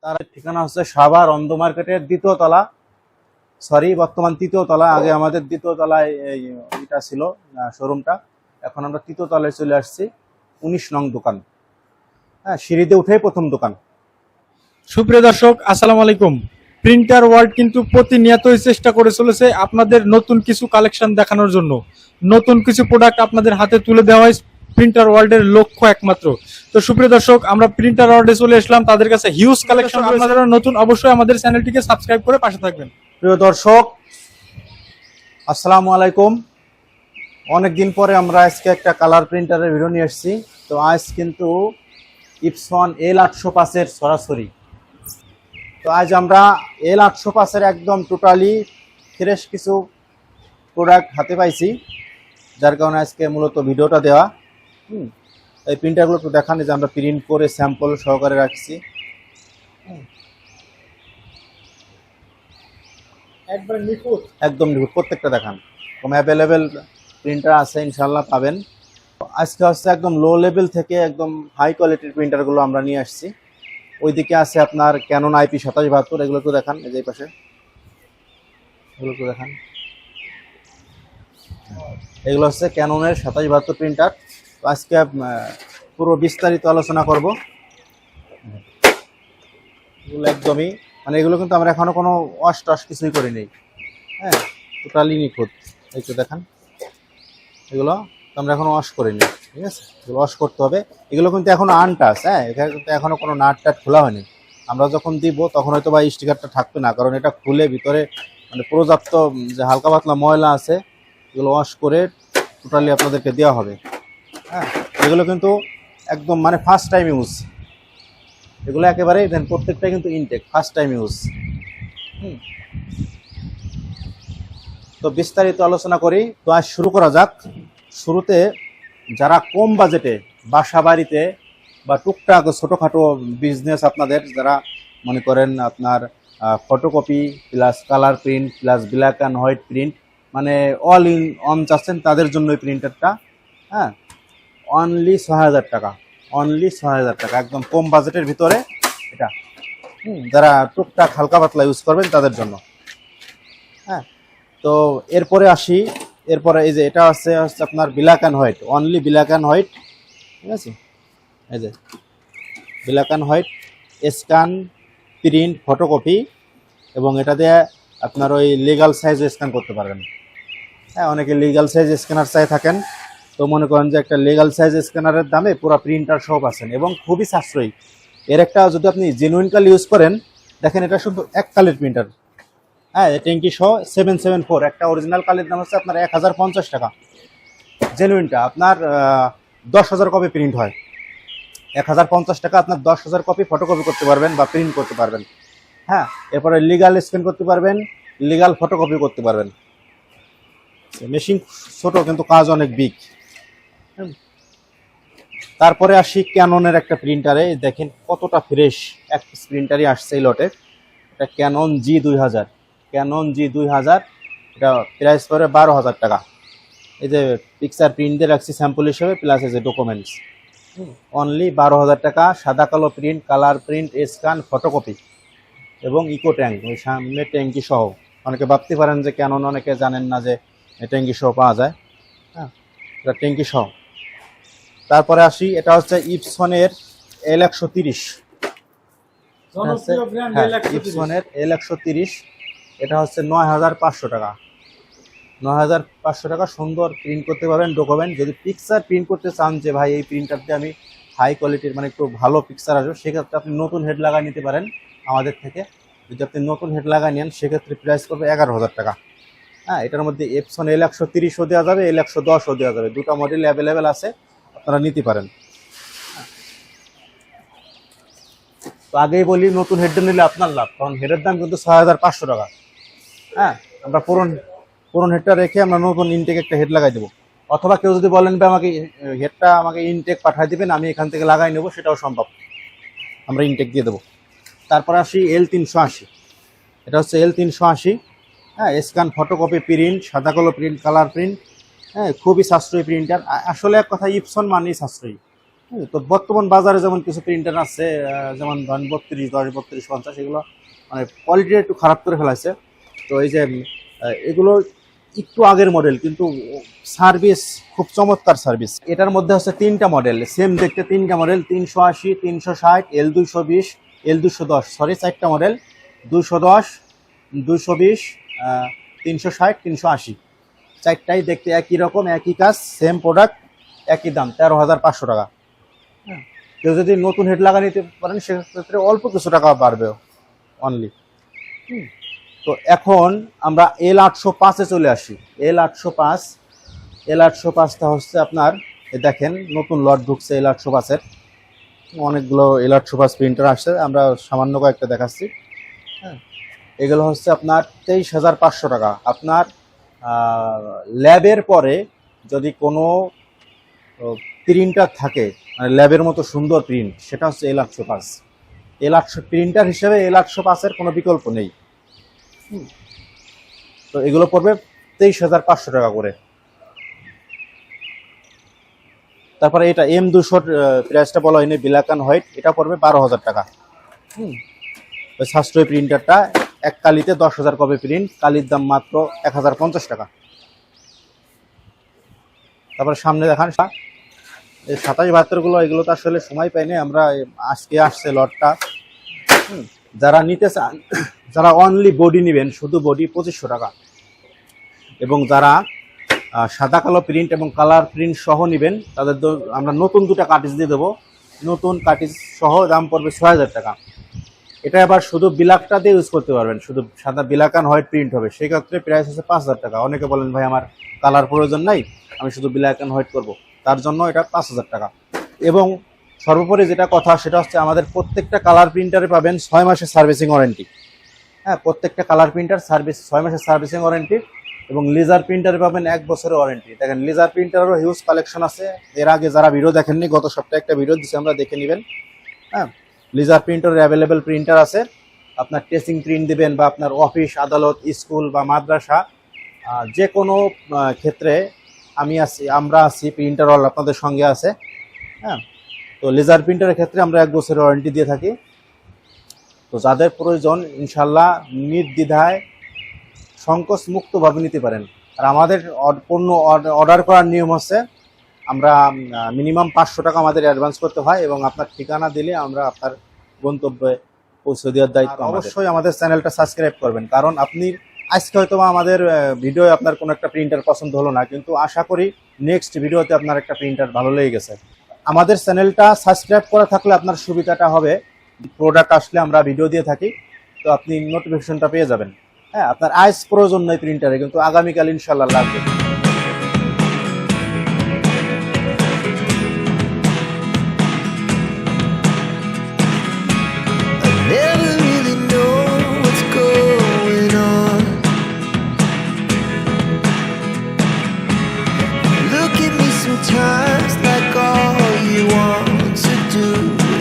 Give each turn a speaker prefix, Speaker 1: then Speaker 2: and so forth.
Speaker 1: তার ঠিকানা হচ্ছে সাভার অন্ধ মার্কেটের দ্বিতীয় তলা, সরি বর্তমান তৃতীয় তলা। আগে আমাদের দ্বিতীয় তলায় এটা ছিল শোরুমটা, এখন আমরা তৃতীয় তলায় চলে আসছি। 19 নং দোকান, হ্যাঁ, সিঁড়িতে উঠে প্রথম দোকান।
Speaker 2: সুপ্রিয় দর্শক, আসসালামু আলাইকুম। প্রিন্টার ওয়ার্ল্ড কিন্তু প্রতিনিয়তই চেষ্টা করে চলেছে আপনাদের নতুন কিছু কালেকশন দেখানোর জন্য, নতুন কিছু প্রোডাক্ট আপনাদের হাতে তুলে দেওয়া হয় প্রিন্টার ওয়ার্ল্ডের লক্ষ্য একমাত্র। তো সুপ্রিয় দর্শক, আমরা প্রিন্টার ওয়ার্ল্ডে চলে আসলাম, তাদের কাছে হিউজ কালেকশন। আপনারা নতুন, অবশ্যই আমাদের চ্যানেলটিকে সাবস্ক্রাইব করে পাশে থাকবেন।
Speaker 1: প্রিয় দর্শক, আসসালামু আলাইকুম। অনেকদিন পরে আমরা আজকে একটা কালার প্রিন্টারের ভিডিও নিয়ে এসেছি। তো আজ কিন্তু ইপসন L805-এর সরাসরি। তো আজ আমরা L805-এর একদম টোটালি ফ্রেশ কিছু প্রোডাক্ট হাতে পাইছি, যার কারণে আজকে মূলত ভিডিওটা দেওয়া। এই প্রিন্টারগুলো একটু দেখানি যে আমরা প্রিন্ট করে স্যাম্পল সহকারে রাখছি। একদম নিখুঁত, প্রত্যেকটা দেখান। কম অ্যাভেলেবেল প্রিন্টার আছে, ইনশাল্লাহ পাবেন। আজকে হচ্ছে একদম লো লেভেল থেকে একদম হাই কোয়ালিটির প্রিন্টারগুলো আমরা নিয়ে আসছি। ওইদিকে আছে আপনার ক্যানন IP 2772, এগুলো একটু দেখান। এই যে এই পাশে এগুলো একটু দেখান। এগুলো হচ্ছে ক্যাননের 2772 প্রিন্টার। তো আজকে পুরো বিস্তারিত আলোচনা করব। এগুলো একদমই মানে এগুলো কিন্তু আমরা এখনো কোনো ওয়াশ টশ কিছুই করিনি, হ্যাঁ, টোটালি নিখুঁত। একটু দেখান, এগুলো আমরা এখনো ওয়াশ করিনি, ঠিক আছে? এগুলো ওয়াশ করতে হবে। এগুলো কিন্তু এখনো আনটাচ, হ্যাঁ, এখানে কিন্তু এখনো কোনো নাট টাট খোলা হয়নি। আমরা যখন দিব তখন হয়তো বা স্টিকারটা থাকবে না, কারণ এটা খুলে ভিতরে মানে পর্যাপ্ত যে হালকা পাতলা ময়লা আছে এগুলো ওয়াশ করে টোটালি আপনাদেরকে দেওয়া হবে, হ্যাঁ। এগুলো কিন্তু একদম মানে ফার্স্ট টাইম ইউজ, এগুলো একেবারেই দেন প্রত্যেকটাই কিন্তু ইনটেক, ফার্স্ট টাইম ইউজ। তো বিস্তারিত আলোচনা করি। তো আজ শুরু করা যাক। শুরুতে যারা কম বাজেটে বাসা বাড়িতে বা টুকটাক ছোটোখাটো বিজনেস, আপনাদের যারা মনে করেন আপনার photocopy plus colour print plus black and white print, মানে অল ইন অন চাচ্ছেন, তাদের জন্য এই প্রিন্টারটা, হ্যাঁ, অনলি 6000 টাকা, অনলি 6000 টাকা, একদম কম বাজেটের ভিতরে এটা। যারা টুকটাক হালকা পাতলা ইউজ করবেন তাদের জন্য, হ্যাঁ। তো এরপরে আসি, এরপরে এই যে এটা হচ্ছে আপনার black and white, only black and white, ঠিক আছে? এই যে black and white scan print photocopy, এবং এটা দিয়ে আপনার ওই লিগাল সাইজও স্ক্যান করতে পারবেন, হ্যাঁ। অনেকে লিগাল সাইজ স্ক্যানার চাই থাকেন, তো মনে করেন যে একটা লিগাল সাইজ স্ক্যানারের দামে পুরো প্রিন্টার সহ পাচ্ছেন, এবং খুবই সাশ্রয়ী। এর একটা যদি আপনি জেনুইন কাল ইউজ করেন, দেখেন এটা শুধু এক কালের প্রিন্টার, হ্যাঁ, ট্যাঙ্কি সহ 774, একটা অরিজিনাল কালের দাম হচ্ছে আপনার 1050 টাকা। জেনুইনটা আপনার 10,000 কপি প্রিন্ট হয়, 1050 টাকা আপনার 10,000 কপি ফটোকপি করতে পারবেন বা প্রিন্ট করতে পারবেন, হ্যাঁ। এরপরে লিগাল স্ক্যান করতে পারবেন, লিগাল ফটোকপি করতে পারবেন। মেশিন ছোট কিন্তু কাজ অনেক বিগ। তারপরে আসি ক্যাননের একটা প্রিন্টারে, দেখেন কতটা ফ্রেশ এক প্রিন্টারই আসছে এই লটে। এটা ক্যানন G2000, ক্যানন G2000, এটা প্রাইস পড়ে 12,000 টাকা। এই যে পিকচার প্রিন্ট দিয়ে রাখছি স্যাম্পল হিসেবে, প্লাস এই যে ডকুমেন্টস, অনলি 12,000 টাকা। সাদা কালো print, colour print, scan, photocopy এবং ইকো ট্যাঙ্ক, ওই সামনে ট্যাঙ্কি সহ। অনেকে ভাবতে পারেন যে ক্যানন, অনেকে জানেন না যে ট্যাঙ্কি সহ পাওয়া যায়, হ্যাঁ, এটা ট্যাঙ্কি সহ। তারপরে আসি, এটা হচ্ছে ইপসনের L130, ইপসনের L130, এটা হচ্ছে 9,500 টাকা, 9,500 টাকা। সুন্দর প্রিন্ট করতে পারবেন ডকুমেন্ট। যদি পিকচার প্রিন্ট করতে চান যে ভাই এই প্রিন্টার দিয়ে আমি হাই কোয়ালিটির মানে একটু ভালো পিকচার আসবে, সেক্ষেত্রে আপনি নতুন হেড লাগাই নিতে পারেন আমাদের থেকে। যদি আপনি নতুন হেড লাগাই নেন, সেক্ষেত্রে প্রাইস করবে 11,000 টাকা, হ্যাঁ। এটার মধ্যে এপসন L130ও দেওয়া যাবে, L110ও দেওয়া যাবে, দুটো মডেল অ্যাভেলেবেল আছে, আপনারা নিতে পারেন। তো আগেই বলি, নতুন হেডটা নিলে আপনার লাভ, কারণ হেডের দাম কিন্তু 6,500 টাকা, হ্যাঁ। আমরা পুরন হেডটা রেখে আমরা নতুন ইনটেক একটা হেড লাগাই দেবো। অথবা কেউ যদি বলেন যে আমাকে হেডটা আমাকে ইনটেক পাঠিয়ে দিবেন, আমি এখান থেকে লাগাই নেবো, সেটাও সম্ভব, আমরা ইনটেক দিয়ে দেবো। তারপর আসি L380, এটা হচ্ছে L380, হ্যাঁ। স্ক্যান ফটোকপি প্রিন্ট, সাদা কালো প্রিন্ট, কালার প্রিন্ট, হ্যাঁ, খুবই সাশ্রয়ী প্রিন্টার। আসলে এক কথা, ইপসন মানেই সাশ্রয়ী, তো বর্তমান বাজারে যেমন কিছু প্রিন্টার আছে, যেমন ধরেন 32, 10, 32, 50, এগুলো মানে কোয়ালিটি একটু খারাপ করে ফেলাইছে। তো এই যে এগুলো একটু আগের মডেল, কিন্তু সার্ভিস খুব চমৎকার সার্ভিস। এটার মধ্যে হচ্ছে 3টা মডেল, সেম দেখতে 3টা মডেল, 380, 360, L220, L210, সরি 4টা মডেল, 210, 220, 360, 380, 4টাই দেখতে একই রকম, একই কাজ, সেম প্রোডাক্ট, একই দাম 13,500 টাকা। কেউ যদি নতুন হেড লাগা নিতে পারেন সেক্ষেত্রে অল্প কিছু টাকা বাড়বে অনলি। তো এখন আমরা L805-এ চলে আসি। L805টা হচ্ছে আপনার দেখেন নতুন লট ঢুকছে L805-এর, অনেকগুলো L805 প্রিন্টার আসছে, আমরা সামান্য কয়েকটা দেখাচ্ছি। হ্যাঁ, এগুলো হচ্ছে আপনার 23,500 টাকা। আপনার ল্যাবের পরে যদি কোনো প্রিন্টার থাকে মানে ল্যাবের মতো সুন্দর প্রিন্ট, সেটা হচ্ছে L805। প্রিন্টার হিসেবে L805-এর কোনো বিকল্প নেই। তো এগুলো পড়বে 23,500 টাকা করে। তারপরে এটা M200-র প্রাইসটা বলা হয়নি, ব্ল্যাক অ্যান্ড হোয়াইট, এটা পড়বে 12,000 টাকা। ওই সাশ্রয়ী প্রিন্টারটা এক কালিতে 10,000 কপি প্রিন্ট, কালির দাম মাত্র 1,050 টাকা। তারপরে সামনে দেখান এই 27-72 এগুলো তো আসলে সময় পাইনি আমরা, আজকে আসছে লটটা। যারা নিতে চান, যারা অনলি বডি নেবেন, শুধু বডি 2500 টাকা, এবং যারা সাদা কালো প্রিন্ট এবং কালার প্রিন্ট সহ নেবেন তাদের আমরা নতুন 2টা কার্টিজ দিয়ে দেবো, নতুন কার্টিজ সহ দাম পড়বে 6,000 টাকা। এটা আবার শুধু ব্ল্যাকটা দিয়ে ইউজ করতে পারবেন, শুধু সাদা ব্ল্যাক অ্যান্ড হোয়াইট প্রিন্ট হবে, সেক্ষেত্রে প্রাইস হচ্ছে 5,000 টাকা। অনেকে বলেন ভাই আমার কালার প্রয়োজন নাই, আমি শুধু ব্ল্যাক অ্যান্ড হোয়াইট করবো, তার জন্য এটা 5,000 টাকা। এবং সর্বোপরি যেটা কথা সেটা হচ্ছে আমাদের প্রত্যেকটা কালার প্রিন্টারে পাবেন 6 মাসের সার্ভিসিং ওয়ারেন্টি। হ্যাঁ, প্রত্যেকটা কালার প্রিন্টার 6 মাসের সার্ভিসিং ওয়ারেন্টি, এবং লেজার প্রিন্টারে পাবেন 1 বছরের ওয়ারেন্টি। দেখেন লেজার প্রিন্টারেরও হিউজ কালেকশন আছে, এর আগে যারা ভিডিও দেখেননি গত সপ্তাহে একটা ভিডিও দিচ্ছি আমরা, দেখে নেবেন। হ্যাঁ, লেজার প্রিন্টারের অ্যাভেলেবেল প্রিন্টার আছে, আপনার টেসিং প্রিন্ট দিবেন বা আপনার অফিস আদালত স্কুল বা মাদ্রাসা যে কোনো ক্ষেত্রে আমরা আছি, প্রিন্টার অল আপনাদের সঙ্গে আছে। হ্যাঁ, তো লেজার প্রিন্টারের ক্ষেত্রে আমরা 1 বছরের ওয়ারেন্টি দিয়ে থাকি। তো যাদের প্রয়োজন ইনশাল্লাহ নির্দ্বিধায় সংকোচ মুক্তভাবে নিতে পারেন। আর আমাদের পণ্য অর্ডার করার নিয়ম হচ্ছে আমরা মিনিমাম 500 টাকা আমাদের অ্যাডভান্স করতে হয়, এবং আপনার ঠিকানা দিলে আমরা আপনার গন্তব্যে পৌঁছে দেওয়ার দায়িত্ব। অবশ্যই আমাদের চ্যানেলটা সাবস্ক্রাইব করবেন, কারণ আপনি আজকে হয়তো আমাদের ভিডিও আপনার কোনো একটা প্রিন্টার পছন্দ হলো না, কিন্তু আশা করি নেক্সট ভিডিওতে আপনার একটা প্রিন্টার ভালো লেগে গেছে। আমাদের চ্যানেলটা সাবস্ক্রাইব করা থাকলে আপনার সুবিধাটা হবে, প্রোডাক্ট আসলে আমরা ভিডিও দিয়ে থাকি, তো আপনি নোটিফিকেশনটা পেয়ে যাবেন। হ্যাঁ, আপনার আজ প্রয়োজন নেই প্রিন্টারে, কিন্তু আগামীকাল ইনশাল্লাহ লাগবে।